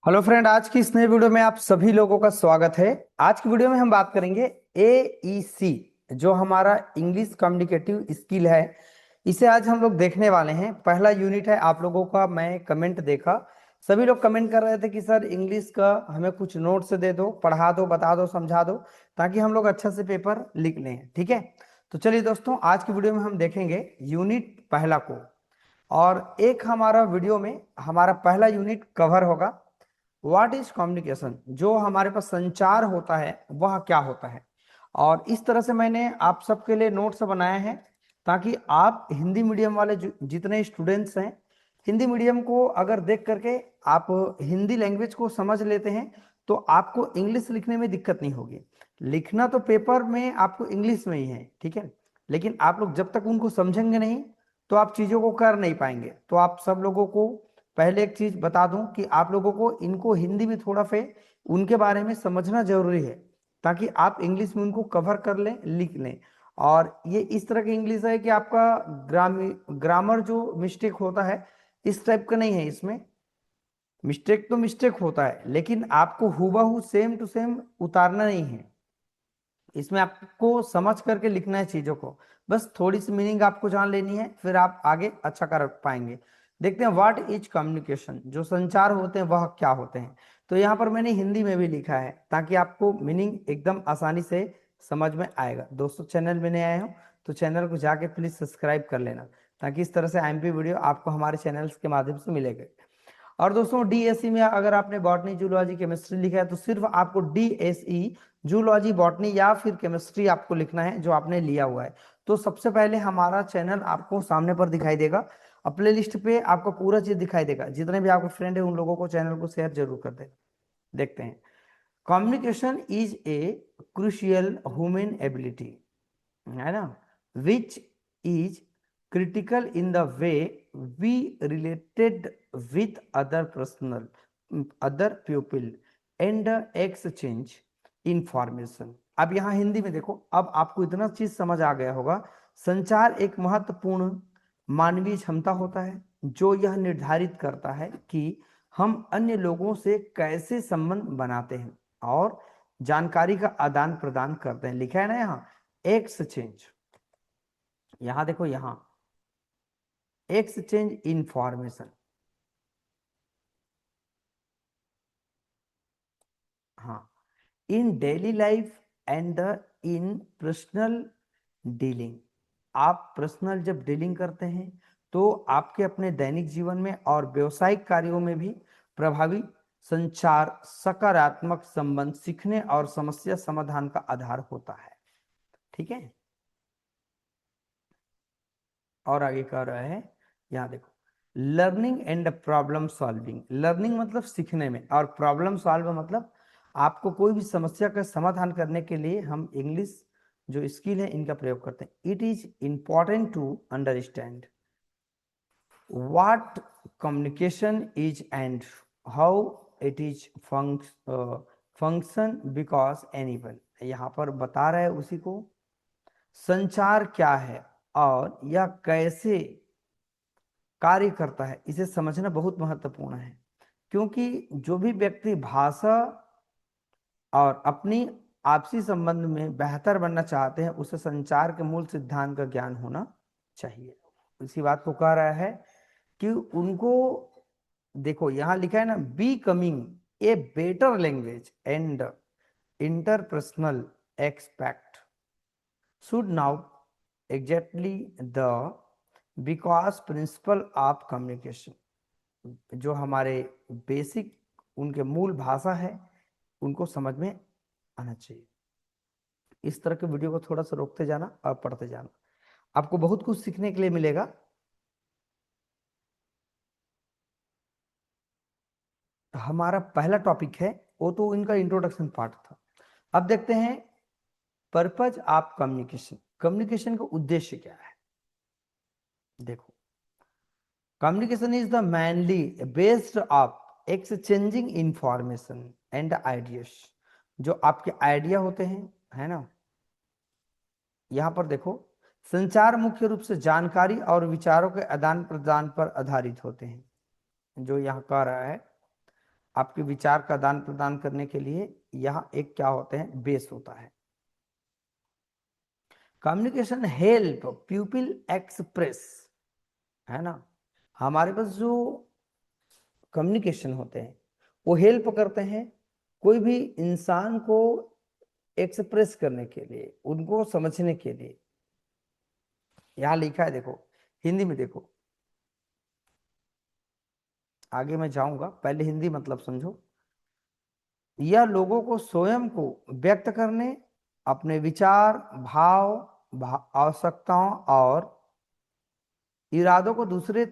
Hello friend, आज की इस नए वीडियो में आप सभी लोगों का स्वागत है। आज की वीडियो में हम बात करेंगे AEC, जो हमारा इंग्लिश कम्युनिकेटिव स्किल है। इसे आज हम लोग देखने वाले हैं। पहला यूनिट है। आप लोगों का मैं कमेंट देखा, सभी लोग कमेंट कर रहे थे कि सर इंग्लिश का हमें कुछ नोट्स दे दो, पढ़ा दो, बता दो, समझा दो, ताकि हम लोग अच्छा से पेपर लिख लें। ठीक है, तो चलिए दोस्तों, आज की वीडियो में हम देखेंगे यूनिट पहला को। और एक हमारा वीडियो में हमारा पहला यूनिट कवर होगा, व्हाट इज कम्युनिकेशन। जो हमारे पास संचार होता है वह क्या होता है। और इस तरह से मैंने आप सबके लिए नोट्स बनाए हैं, ताकि आप हिंदी मीडियम वाले जितने स्टूडेंट्स हैं, हिंदी मीडियम को अगर देख करके आप हिंदी लैंग्वेज को समझ लेते हैं, तो आपको इंग्लिश लिखने में दिक्कत नहीं होगी। लिखना तो पेपर में आपको इंग्लिश में ही है, ठीक है, लेकिन आप लोग जब तक उनको समझेंगे नहीं, तो आप चीज़ों को कर नहीं पाएंगे। तो आप सब लोगों को पहले एक चीज बता दूं कि आप लोगों को इनको हिंदी में थोड़ा से उनके बारे में समझना जरूरी है, ताकि आप इंग्लिश में उनको कवर कर लें, लिख लें। और ये इस तरह की इंग्लिश है कि आपका ग्रामर जो मिस्टेक होता है, इस टाइप का नहीं है। इसमें मिस्टेक तो मिस्टेक होता है, लेकिन आपको हूबहू सेम टू सेम उतारना नहीं है। इसमें आपको समझ करके लिखना है चीजों को। बस थोड़ी सी मीनिंग आपको जान लेनी है, फिर आप आगे अच्छा कर पाएंगे। देखते हैं व्हाट इज कम्युनिकेशन। जो संचार होते हैं वह क्या होते हैं। तो यहाँ पर मैंने हिंदी में भी लिखा है, ताकि आपको मीनिंग एकदम आसानी से समझ में आएगा। दोस्तों, चैनल में नए आए हो तो चैनल को जाके प्लीज सब्सक्राइब कर लेना, ताकि इस तरह से एमपी वीडियो आपको हमारे चैनल्स के माध्यम से मिलेगा। और दोस्तों, डीएसई में अगर आपने बॉटनी, जूलॉजी, केमिस्ट्री लिखा है, तो सिर्फ आपको डीएसई, जूलॉजी, बॉटनी या फिर केमिस्ट्री आपको लिखना है जो आपने लिया हुआ है। तो सबसे पहले हमारा चैनल आपको सामने पर दिखाई देगा, और प्ले लिस्ट पे आपको पूरा चीज दिखाई देगा। जितने भी आपके फ्रेंड है उन लोगों को चैनल को शेयर जरूर कर देना। देखते हैं, communication is a crucial human ability, है ना, which is critical in the way we related with other people and exchange information। अब यहाँ हिंदी में देखो, अब आपको इतना चीज समझ आ गया होगा। संचार एक महत्वपूर्ण मानवीय क्षमता होता है, जो यह निर्धारित करता है कि हम अन्य लोगों से कैसे संबंध बनाते हैं और जानकारी का आदान प्रदान करते हैं। लिखा है ना यहाँ एक्सचेंज। यहाँ देखो, यहाँ एक्सचेंज इंफॉर्मेशन। हाँ, in daily life and in personal dealing. आप पर्सनल जब डीलिंग करते हैं, तो आपके अपने दैनिक जीवन में और व्यवसायिक कार्यों में भी प्रभावी संचार सकारात्मक संबंध सीखने और समस्या समाधान का आधार होता है। ठीक है, और आगे कह रहा है, यहाँ देखो, learning and problem solving. Learning मतलब सीखने में, और प्रॉब्लम सॉल्व मतलब आपको कोई भी समस्या का समाधान करने के लिए हम इंग्लिश जो स्किल है इनका प्रयोग करते हैं। It is important to understand what communication is and how it is function because anyone. यहाँ पर बता रहा है उसी को, संचार क्या है और यह कैसे कार्य करता है, इसे समझना बहुत महत्वपूर्ण है। क्योंकि जो भी व्यक्ति भाषा और अपनी आपसी संबंध में बेहतर बनना चाहते हैं, उसे संचार के मूल सिद्धांत का ज्ञान होना चाहिए। इसी बात को कह रहा है कि उनको, देखो यहाँ लिखा है ना, be coming a better language and interpersonal expect should now exactly the because principle of communication. जो हमारे बेसिक उनके मूल भाषा है, उनको समझ में आना चाहिए। इस तरह के वीडियो को थोड़ा सा रोकते जाना और पढ़ते जाना, आपको बहुत कुछ सीखने के लिए मिलेगा। हमारा पहला टॉपिक है, वो तो इनका इंट्रोडक्शन पार्ट था। अब देखते हैं पर्पज ऑफ कम्युनिकेशन। कम्युनिकेशन का उद्देश्य क्या है। देखो, communication is the mainly based of exchanging information and ideas. जो आपके आइडिया होते हैं, है ना, यहां पर देखो, संचार मुख्य रूप से जानकारी और विचारों के आदान प्रदान पर आधारित होते हैं। जो यहाँ कह रहा है, आपके विचार का आदान प्रदान करने के लिए यह एक क्या होते हैं, बेस होता है। कम्युनिकेशन हेल्प पीपल एक्सप्रेस, है ना। हमारे पास जो कम्युनिकेशन होते हैं वो हेल्प करते हैं कोई भी इंसान को एक्सप्रेस करने के लिए, उनको समझने के लिए। यहां लिखा है देखो, हिंदी में देखो, आगे मैं जाऊंगा, पहले हिंदी मतलब समझो। यह लोगों को स्वयं को व्यक्त करने, अपने विचार, आवश्यकताओं और इरादों को दूसरे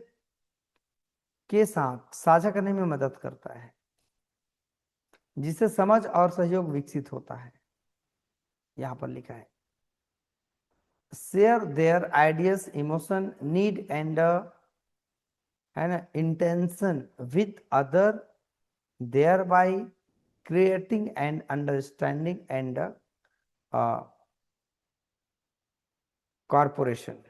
के साथ साझा करने में मदद करता है, जिससे समझ और सहयोग विकसित होता है। यहां पर लिखा है share their ideas, emotion, need and, है ना, intention with other, thereby creating and understanding and corporation.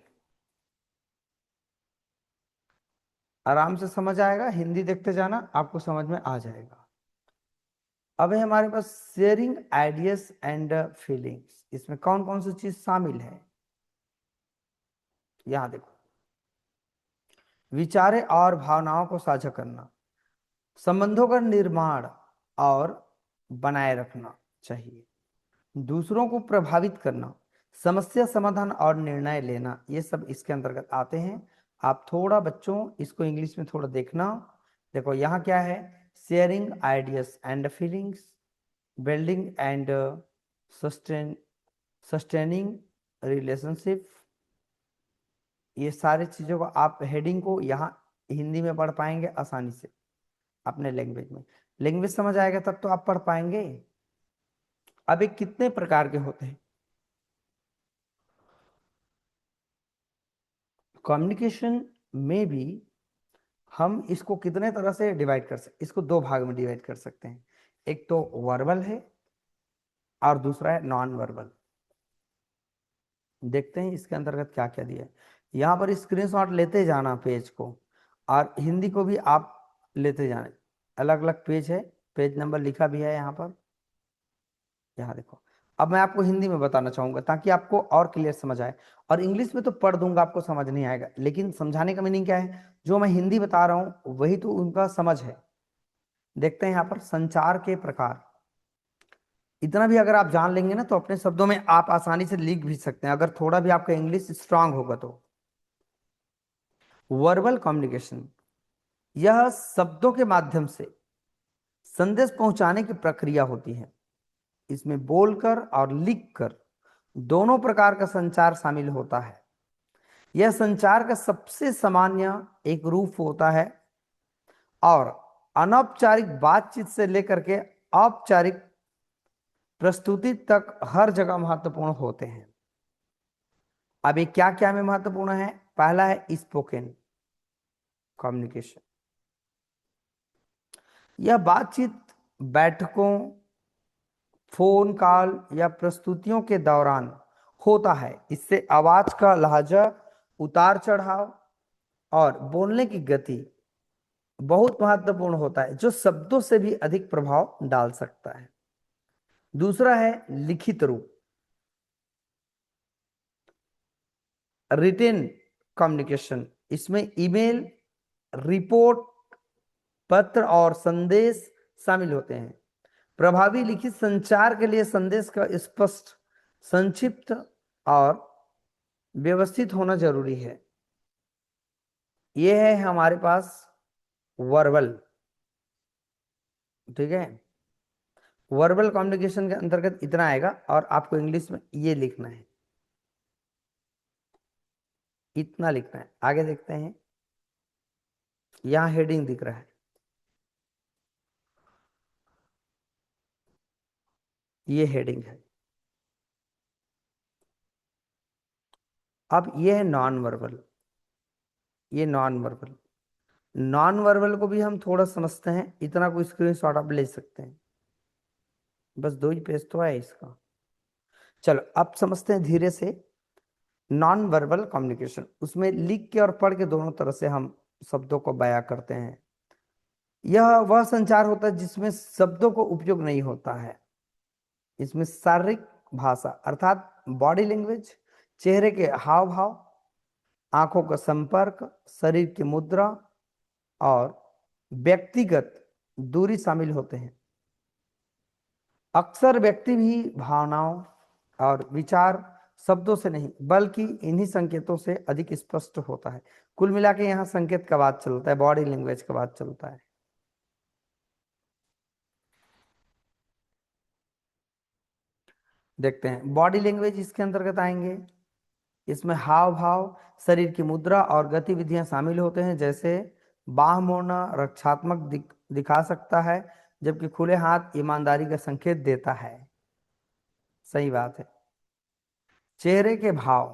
आराम से समझ आएगा, हिंदी देखते जाना, आपको समझ में आ जाएगा। अब है हमारे पास शेयरिंग आइडियाज एंड फीलिंग्स, इसमें कौन कौन सी चीज शामिल है, यहां देखो। विचारे और भावनाओं को साझा करना, संबंधों का निर्माण और बनाए रखना चाहिए, दूसरों को प्रभावित करना, समस्या समाधान और निर्णय लेना, ये सब इसके अंतर्गत आते हैं। आप थोड़ा बच्चों इसको इंग्लिश में थोड़ा देखना। देखो यहाँ क्या है, sharing ideas and feelings, building and sustaining relationship, ये सारी चीजों को आप हेडिंग को यहाँ हिंदी में पढ़ पाएंगे आसानी से अपने लैंग्वेज में। लैंग्वेज समझ आएगा तब तो आप पढ़ पाएंगे। अब ये कितने प्रकार के होते हैं कम्युनिकेशन में भी, हम इसको कितने तरह से डिवाइड कर सकते, इसको दो भाग में डिवाइड कर सकते हैं। एक तो वर्बल है और दूसरा है नॉन वर्बल। देखते हैं इसके अंतर्गत क्या क्या दिया है। यहाँ पर स्क्रीनशॉट लेते जाना पेज को, और हिंदी को भी आप लेते जाना। अलग अलग पेज है, पेज नंबर लिखा भी है यहाँ पर। यहाँ देखो, अब मैं आपको हिंदी में बताना चाहूंगा ताकि आपको और क्लियर समझ आए। और इंग्लिश में तो पढ़ दूंगा, आपको समझ नहीं आएगा, लेकिन समझाने का मीनिंग क्या है, जो मैं हिंदी बता रहा हूं वही तो उनका समझ है। देखते हैं यहाँ पर संचार के प्रकार। इतना भी अगर आप जान लेंगे ना तो अपने शब्दों में आप आसानी से लिख भी सकते हैं, अगर थोड़ा भी आपका इंग्लिश स्ट्रांग होगा तो। वर्बल कम्युनिकेशन, यह शब्दों के माध्यम से संदेश पहुंचाने की प्रक्रिया होती है। इसमें बोलकर और लिखकर दोनों प्रकार का संचार शामिल होता है। यह संचार का सबसे सामान्य एक रूप होता है और अनौपचारिक बातचीत से लेकर के औपचारिक प्रस्तुति तक हर जगह महत्वपूर्ण होते हैं। अब ये क्या क्या में महत्वपूर्ण है, पहला है स्पोकन कम्युनिकेशन। यह बातचीत, बैठकों, फोन कॉल या प्रस्तुतियों के दौरान होता है। इससे आवाज का लहजा, उतार चढ़ाव और बोलने की गति बहुत महत्वपूर्ण होता है, जो शब्दों से भी अधिक प्रभाव डाल सकता है। दूसरा है लिखित रूप, रिटेन कम्युनिकेशन। इसमें ईमेल, रिपोर्ट, पत्र और संदेश शामिल होते हैं। प्रभावी लिखित संचार के लिए संदेश का स्पष्ट, संक्षिप्त और व्यवस्थित होना जरूरी है। यह है हमारे पास वर्बल, ठीक है। वर्बल कम्युनिकेशन के अंतर्गत इतना आएगा और आपको इंग्लिश में ये लिखना है, इतना लिखना है। आगे देखते हैं, यहां हेडिंग दिख रहा है, ये हेडिंग है। अब ये है नॉन वर्बल, ये नॉन वर्बल। नॉन वर्बल को भी हम थोड़ा समझते हैं, इतना कोई स्क्रीनशॉट आप ले सकते हैं, बस दो ही पेज तो है इसका। चलो अब समझते हैं धीरे से नॉन वर्बल कम्युनिकेशन। उसमें लिख के और पढ़ के दोनों तरह से हम शब्दों को बयां करते हैं। यह वह संचार होता है जिसमें शब्दों को उपयोग नहीं होता है। इसमें शारीरिक भाषा अर्थात बॉडी लैंग्वेज, चेहरे के हाव भाव, आंखों का संपर्क, शरीर की मुद्रा और व्यक्तिगत दूरी शामिल होते हैं। अक्सर व्यक्ति भी भावनाओं और विचार शब्दों से नहीं बल्कि इन्हीं संकेतों से अधिक स्पष्ट होता है। कुल मिला के यहाँ संकेत का बात चलता है, बॉडी लैंग्वेज का बात चलता है। देखते हैं बॉडी लैंग्वेज इसके अंतर्गत आएंगे। इसमें हाव भाव, शरीर की मुद्रा और गतिविधियां शामिल होते हैं, जैसे बाह मोड़ना रक्षात्मक दिखा सकता है, जबकि खुले हाथ ईमानदारी का संकेत देता है। सही बात है। चेहरे के भाव,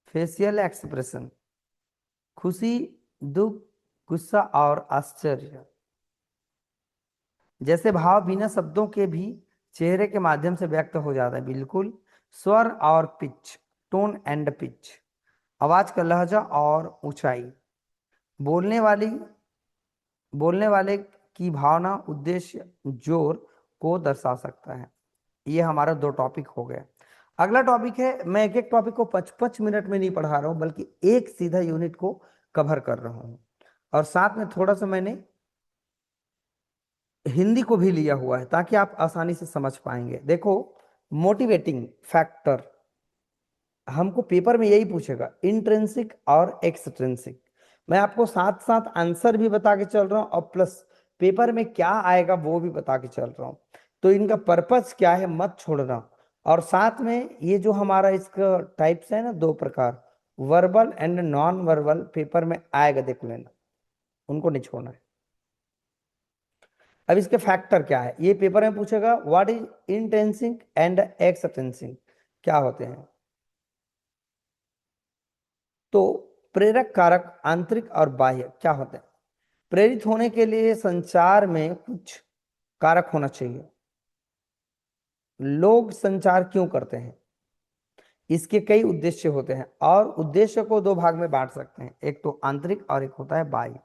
फेशियल एक्सप्रेशन, खुशी, दुख, गुस्सा और आश्चर्य जैसे भाव बिना शब्दों के भी चेहरे के माध्यम से व्यक्त हो जाता है। बिल्कुल। स्वर और पिच, टोन एंड पिच, आवाज का लहजा और ऊंचाई, बोलने वाली बोलने वाले की भावना, उद्देश्य, जोर को दर्शा सकता है। ये हमारा दो टॉपिक हो गए। अगला टॉपिक है, मैं एक एक टॉपिक को 55 मिनट में नहीं पढ़ा रहा हूं बल्कि एक सीधा यूनिट को कवर कर रहा हूं, और साथ में थोड़ा सा मैंने हिंदी को भी लिया हुआ है ताकि आप आसानी से समझ पाएंगे। देखो, मोटिवेटिंग फैक्टर हमको पेपर में यही पूछेगा, इंट्रिंसिक और एक्सट्रिंसिक। मैं आपको साथ साथ आंसर भी बता के चल रहा हूं और प्लस पेपर में क्या आएगा वो भी बता के चल रहा हूं। तो इनका पर्पस क्या है मत छोड़ना। और साथ में ये जो हमारा इसका टाइप्स है ना, दो प्रकार, verbal and non verbal, paper में आएगा, देख लेना, उनको नहीं छोड़ना है। अब इसके फैक्टर क्या है ये पेपर में पूछेगा। व्हाट इज इंटेंसिंग एंड एक्सटेंसिंग, क्या होते हैं? तो प्रेरक कारक आंतरिक और बाह्य क्या होते हैं? प्रेरित होने के लिए संचार में कुछ कारक होना चाहिए। लोग संचार क्यों करते हैं? इसके कई उद्देश्य होते हैं और उद्देश्य को दो भाग में बांट सकते हैं, एक तो आंतरिक और एक होता है बाह्य।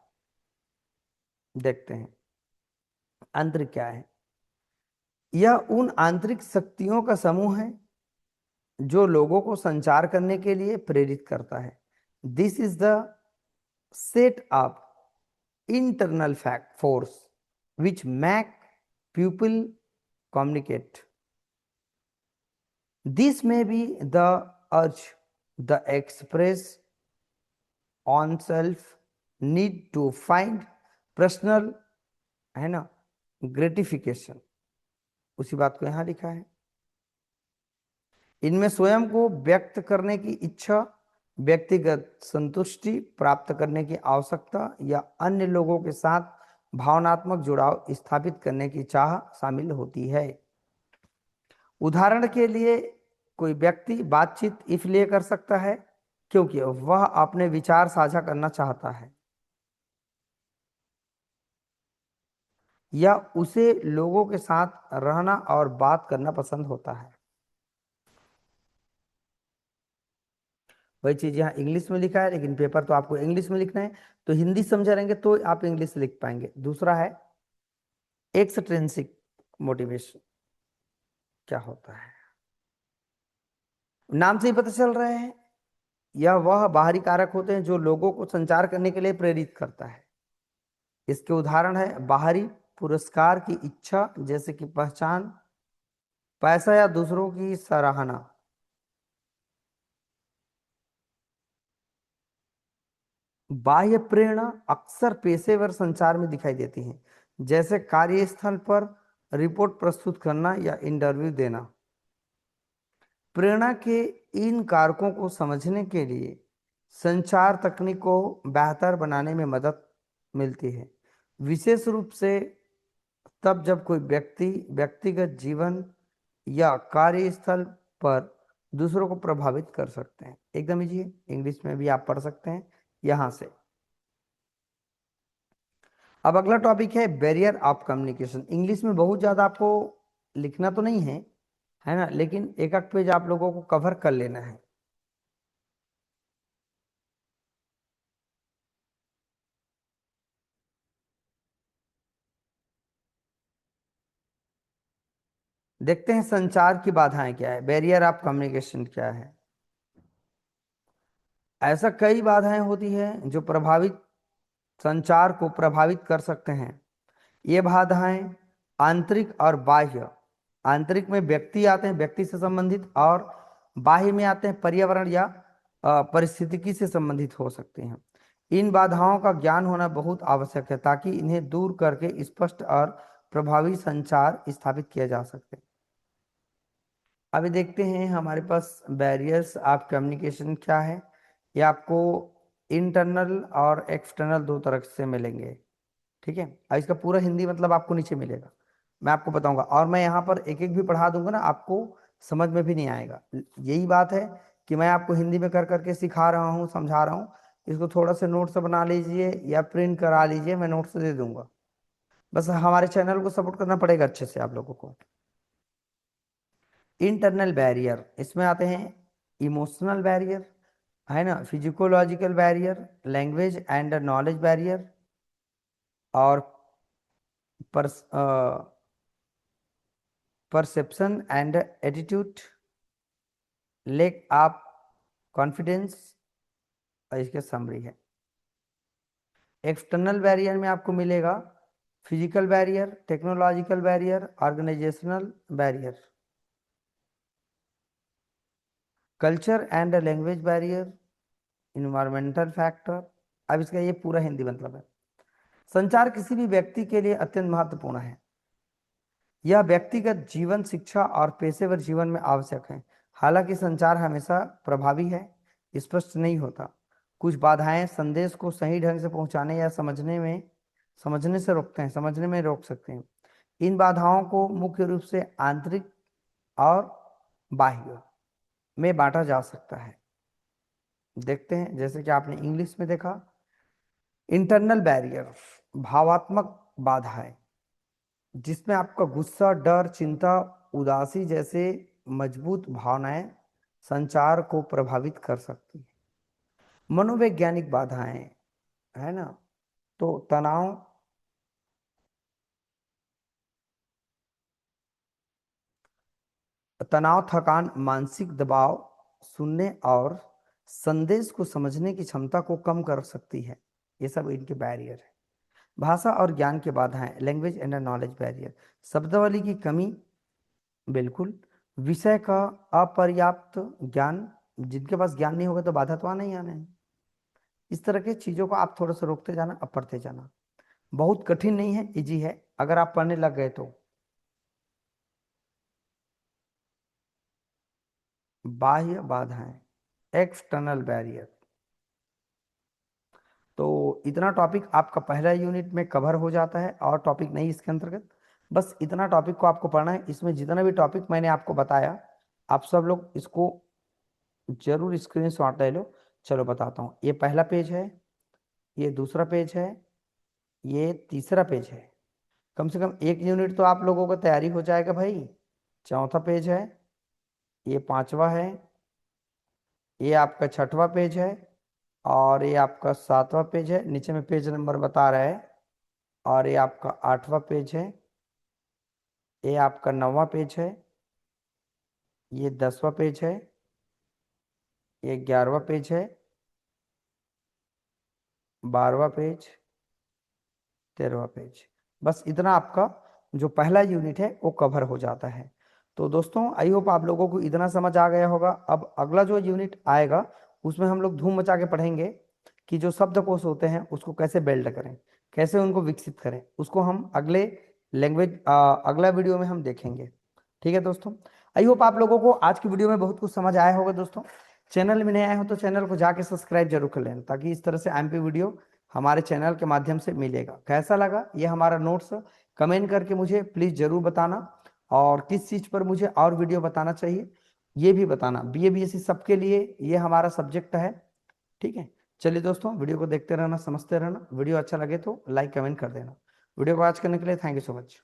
देखते हैं आंतरिक क्या है। यह उन आंतरिक शक्तियों का समूह है जो लोगों को संचार करने के लिए प्रेरित करता है। This is the set up internal fact force which make people communicate. This may be the urge, the express on self, need to find personal, है ना, ग्रेटिफिकेशन। उसी बात को यहां लिखा है। इनमें स्वयं को व्यक्त करने की इच्छा, व्यक्तिगत संतुष्टि प्राप्त करने की आवश्यकता या अन्य लोगों के साथ भावनात्मक जुड़ाव स्थापित करने की चाह शामिल होती है। उदाहरण के लिए, कोई व्यक्ति बातचीत इसलिए कर सकता है क्योंकि वह अपने विचार साझा करना चाहता है या उसे लोगों के साथ रहना और बात करना पसंद होता है। वही चीज यहाँ इंग्लिश में लिखा है, लेकिन पेपर तो आपको इंग्लिश में लिखना है, तो हिंदी समझ रहेंगे तो आप इंग्लिश लिख पाएंगे। दूसरा है एक्सट्रिंसिक मोटिवेशन, क्या होता है? नाम से ही पता चल रहा है, यह वह बाहरी कारक होते हैं जो लोगों को संचार करने के लिए प्रेरित करता है। इसके उदाहरण है बाहरी पुरस्कार की इच्छा, जैसे कि पहचान, पैसा या दूसरों की सराहना। बाह्य प्रेरणा अक्सर पेशेवर संचार में दिखाई देती है, जैसे कार्यस्थल पर रिपोर्ट प्रस्तुत करना या इंटरव्यू देना। प्रेरणा के इन कारकों को समझने के लिए संचार तकनीक को बेहतर बनाने में मदद मिलती है, विशेष रूप से तब जब कोई व्यक्ति व्यक्तिगत जीवन या कार्यस्थल पर दूसरों को प्रभावित कर सकते हैं। एकदम इजी है, इंग्लिश में भी आप पढ़ सकते हैं यहां से। अब अगला टॉपिक है बैरियर ऑफ कम्युनिकेशन। इंग्लिश में बहुत ज्यादा आपको लिखना तो नहीं है ना, लेकिन एक एक पेज आप लोगों को कवर कर लेना है। देखते हैं संचार की बाधाएं क्या है, बैरियर ऑफ कम्युनिकेशन क्या है। ऐसा कई बाधाएं होती है जो प्रभावित संचार को प्रभावित कर सकते हैं। ये बाधाएं आंतरिक और बाह्य। आंतरिक में व्यक्ति आते हैं, व्यक्ति से संबंधित, और बाह्य में आते हैं पर्यावरण या परिस्थितिकी से संबंधित हो सकते हैं। इन बाधाओं का ज्ञान होना बहुत आवश्यक है ताकि इन्हें दूर करके स्पष्ट और प्रभावी संचार स्थापित किया जा सके। अभी देखते हैं हमारे पास बैरियर्स ऑफ कम्युनिकेशन क्या है। ये आपको इंटरनल और एक्सटर्नल दो तरह से मिलेंगे, ठीक है। और इसका पूरा हिंदी मतलब आपको नीचे मिलेगा, मैं आपको बताऊंगा, और मैं यहाँ पर एक एक भी पढ़ा दूंगा ना, आपको समझ में भी नहीं आएगा। यही बात है कि मैं आपको हिंदी में कर करके सिखा रहा हूँ, समझा रहा हूँ। इसको थोड़ा सा नोट्स बना लीजिए या प्रिंट करा लीजिए, मैं नोट्स दे दूंगा। बस हमारे चैनल को सपोर्ट करना पड़ेगा अच्छे से आप लोगों को। इंटरनल बैरियर इसमें आते हैं इमोशनल बैरियर, है ना, physiological barrier, language and knowledge barrier, और perception and attitude, lack of confidence, और इसके समरी है। एक्सटर्नल बैरियर में आपको मिलेगा physical barrier, technological barrier, organisational barrier, culture and language barrier, environmental factor. अब इसका ये पूरा हिंदी मतलब है। संचार किसी भी व्यक्ति के लिए अत्यंत महत्वपूर्ण है। यह व्यक्तिगत जीवन, शिक्षा और पेशेवर जीवन में आवश्यक है। हालांकि संचार हमेशा प्रभावी है, स्पष्ट नहीं होता। कुछ बाधाएं संदेश को सही ढंग से पहुंचाने या समझने में रोक सकते हैं। इन बाधाओं को मुख्य रूप से आंतरिक और बाह्य में बांटा जा सकता है। देखते हैं, जैसे कि आपने इंग्लिश में देखा, इंटरनल बैरियर भावात्मक बाधाएं, जिसमें आपका गुस्सा, डर, चिंता, उदासी जैसे मजबूत भावनाएं संचार को प्रभावित कर सकती है। मनोवैज्ञानिक बाधाएं, है ना, तो तनाव, थकान, मानसिक दबाव, सुनने और संदेश को समझने की क्षमता को कम कर सकती है। ये सब इनके बैरियर है। भाषा और ज्ञान की बाधाएं, लैंग्वेज एंड नॉलेज बैरियर, शब्दावली की कमी, बिल्कुल, विषय का अपर्याप्त ज्ञान, जिनके पास ज्ञान नहीं होगा तो बाधा तो आना ही आना है। इस तरह की चीजों को आप थोड़ा सा रोकते जाना, अब पढ़ते जाना। बहुत कठिन नहीं है, इजी है अगर आप पढ़ने लग गए तो। बाह्य बाधाएं, एक्सटर्नल बैरियर, तो इतना टॉपिक आपका पहला यूनिट में कवर हो जाता है, और टॉपिक नहीं इसके अंतर्गत। बस इतना टॉपिक को आपको पढ़ना है। इसमें जितना भी टॉपिक मैंने आपको बताया, आप सब लोग इसको जरूर स्क्रीनशॉट ले लो। चलो बताता हूँ, ये पहला पेज है, ये दूसरा पेज है, ये तीसरा पेज है। कम से कम एक यूनिट तो आप लोगों का तैयारी हो जाएगा भाई। चौथा पेज है, ये पांचवा है, ये आपका छठवां पेज है, और ये आपका सातवां पेज है, नीचे में पेज नंबर बता रहा है। और ये आपका आठवां पेज है, ये आपका नौवां पेज है, ये 10वां पेज है, ये 11वां पेज है, 12वां पेज, 13वां पेज। बस इतना आपका जो पहला यूनिट है वो कवर हो जाता है। तो दोस्तों, आई होप आप लोगों को इतना समझ आ गया होगा। अब अगला जो यूनिट आएगा उसमें हम लोग धूम मचा के पढ़ेंगे कि जो शब्दकोश होते हैं उसको कैसे बिल्ड करें, कैसे उनको विकसित करें, उसको हम अगला वीडियो में हम देखेंगे। ठीक है दोस्तों, आई होप आप लोगों को आज की वीडियो में बहुत कुछ समझ आया होगा। दोस्तों, चैनल में नए आए हो तो चैनल को जाके सब्सक्राइब जरूर कर लेना, ताकि इस तरह से एमपी वीडियो हमारे चैनल के माध्यम से मिलेगा। कैसा लगा ये हमारा नोट्स, कमेंट करके मुझे प्लीज जरूर बताना, और किस चीज पर मुझे और वीडियो बताना चाहिए ये भी बताना। बीए बीएससी सबके लिए ये हमारा सब्जेक्ट है। ठीक है, चलिए दोस्तों, वीडियो को देखते रहना, समझते रहना। वीडियो अच्छा लगे तो लाइक कमेंट कर देना। वीडियो को आज करने के लिए थैंक यू सो मच।